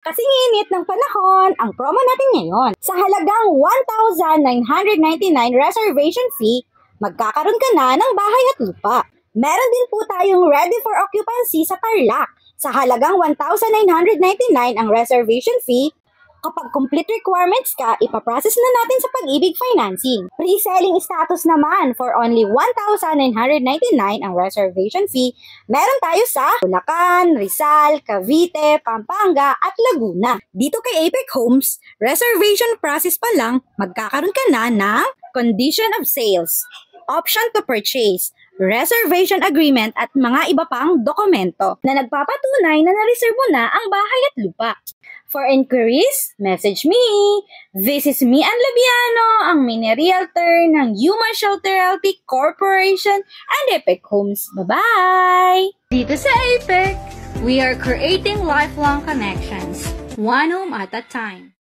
Kasing init ng panahon, ang promo natin ngayon. Sa halagang 1,999 reservation fee, magkakaroon ka na ng bahay at lupa. Meron din po tayong ready for occupancy sa Tarlac. Sa halagang 1,999 ang reservation fee, kapag complete requirements ka, ipaprocess na natin sa Pag-ibig Financing. Pre-selling status naman for only 1,999 ang reservation fee. Meron tayo sa Bulacan, Rizal, Cavite, Pampanga at Laguna. Dito kay Apex Homes, reservation process pa lang, magkakaroon ka na ng condition of sales, option to purchase, reservation agreement at mga iba pang dokumento na nagpapatunay na na-reserve mo na ang bahay at lupa. For inquiries, message me. This is Mian Labiano, ang mini realtor ng Yuma Shelter Realty Corporation and Apex Homes. Bye-bye! Dito sa Apex, we are creating lifelong connections, one home at a time.